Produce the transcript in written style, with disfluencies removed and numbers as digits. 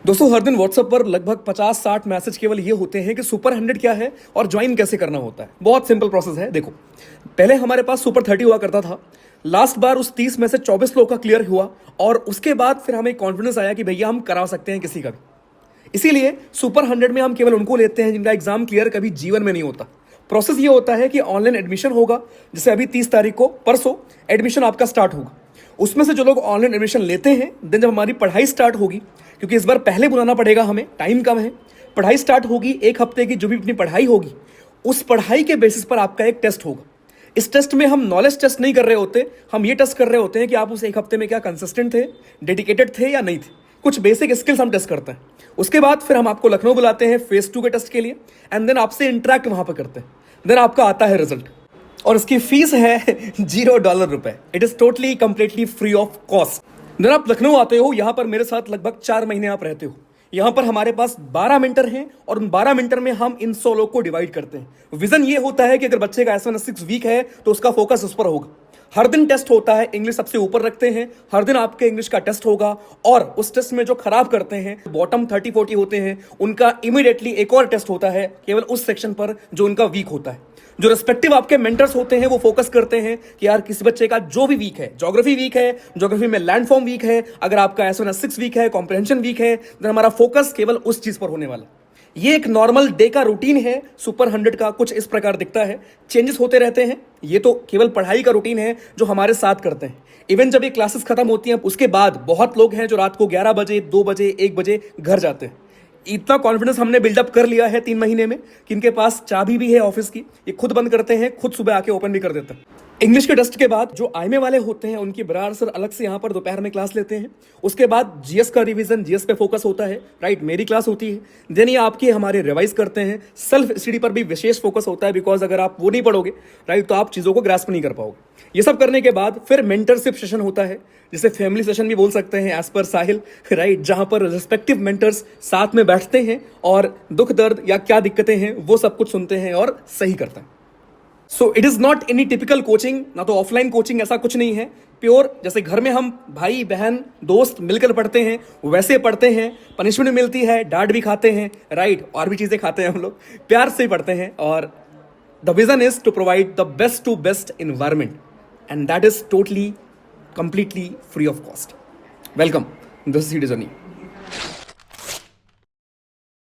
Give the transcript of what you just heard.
दोस्तों हर दिन व्हाट्सएप पर लगभग 50-60 मैसेज केवल ये होते हैं कि सुपर 100 क्या है और ज्वाइन कैसे करना होता है। बहुत सिंपल प्रोसेस है। देखो, पहले हमारे पास सुपर 30 हुआ करता था। लास्ट बार उस 30 में से 24 लोगों का क्लियर हुआ और उसके बाद फिर हमें कॉन्फिडेंस आया कि भैया हम करा सकते हैं किसी का भी। इसीलिए सुपर 100 में हम केवल उनको लेते हैं जिनका एग्जाम क्लियर कभी जीवन में नहीं होता। प्रोसेस ये होता है कि ऑनलाइन एडमिशन होगा, जैसे अभी 30 तारीख को परसों एडमिशन आपका स्टार्ट होगा। उसमें से जो लोग ऑनलाइन एडमिशन लेते हैं, देन जब हमारी पढ़ाई स्टार्ट होगी, क्योंकि इस बार पहले बुलाना पड़ेगा, हमें टाइम कम है, पढ़ाई स्टार्ट होगी। एक हफ्ते की जो भी अपनी पढ़ाई होगी, उस पढ़ाई के बेसिस पर आपका एक टेस्ट होगा। इस टेस्ट में हम नॉलेज टेस्ट नहीं कर रहे होते, हम ये टेस्ट कर रहे होते हैं कि आप उस एक हफ्ते में क्या कंसिस्टेंट थे, डेडिकेटेड थे या नहीं थे। कुछ बेसिक स्किल्स हम टेस्ट करते हैं। उसके बाद फिर हम आपको लखनऊ बुलाते हैं फेज 2 के टेस्ट के लिए, एंड देन आपसे इंटरेक्ट वहां पर करते हैं। देन आपका आता है रिजल्ट और इसकी फीस है $0 it is totally completely free of cost. Then आप लखनऊ आते हो, यहां पर मेरे साथ लगभग 4 महीने आप रहते हो। यहां पर हमारे पास 12 मेंटर हैं और उन 12 मेंटर में हम इन 100 लोग को डिवाइड करते हैं। विजन ये होता है कि अगर बच्चे का S1 वीक है तो उसका फोकस उस पर होगा। हर दिन टेस्ट होता है, इंग्लिश सबसे ऊपर रखते हैं। हर दिन आपके इंग्लिश का टेस्ट होगा और उस टेस्ट में जो खराब करते हैं, बॉटम 30-40 होते हैं, उनका इमीडिएटली एक और टेस्ट होता है केवल उस सेक्शन पर जो उनका वीक होता है। जो रेस्पेक्टिव आपके मेंटर्स होते हैं वो फोकस करते हैं कि यार किसी बच्चे का जो भी वीक है, ज्योग्राफी वीक है, ज्योग्राफी में लैंडफॉर्म वीक है, अगर आपका S1 वीक है, कॉम्प्रिहेंशन वीक है, तो हमारा फोकस केवल उस चीज पर होने वाला। ये एक नॉर्मल डे का रूटीन है। सुपर 100 का कुछ इस प्रकार दिखता है, चेंजेस होते रहते हैं। ये तो केवल पढ़ाई का रूटीन है जो हमारे साथ करते हैं। इवन जब ये क्लासेस खत्म होती हैं उसके बाद बहुत लोग हैं जो रात को 11 बजे, 2 बजे, 1 बजे घर जाते हैं। इतना कॉन्फिडेंस हमने बिल्डअप कर लिया है 3 महीने में कि इनके पास चाबी भी है ऑफिस की, ये खुद बंद करते हैं, खुद सुबह आके ओपन भी कर देते हैं। इंग्लिश के टेस्ट के बाद जो आईएमए वाले होते हैं उनकी बरार सर अलग से यहाँ पर दोपहर में क्लास लेते हैं। उसके बाद जीएस का रिवीजन, जीएस पे फोकस होता है, राइट, मेरी क्लास होती है। देन ये आपकी हमारे रिवाइज करते हैं। सेल्फ स्टडी पर भी विशेष फोकस होता है, बिकॉज अगर आप वो नहीं पढ़ोगे, राइट, तो आप चीजों को ग्रास्प नहीं कर पाओगे। ये सब करने के बाद फिर मेंटरशिप सेशन होता है, जिसे फैमिली सेशन भी बोल सकते हैं एज पर साहिल, राइट, जहां पर रिस्पेक्टिव मेंटर्स साथ में बैठते हैं और दुख दर्द या क्या दिक्कतें हैं वो सब कुछ सुनते हैं और सही करते हैं। So it is not any typical coaching, ना तो ऑफलाइन कोचिंग, ऐसा कुछ नहीं है। प्योर जैसे घर में हम भाई बहन दोस्त मिलकर पढ़ते हैं वैसे पढ़ते हैं। पनिशमेंट मिलती है, डांट भी खाते हैं, राइट, और भी चीजें खाते हैं हम लोग, प्यार से पढ़ते हैं। और the vision is to provide the best to best environment, and that is totally completely free of cost. Welcome. This is CD Journey.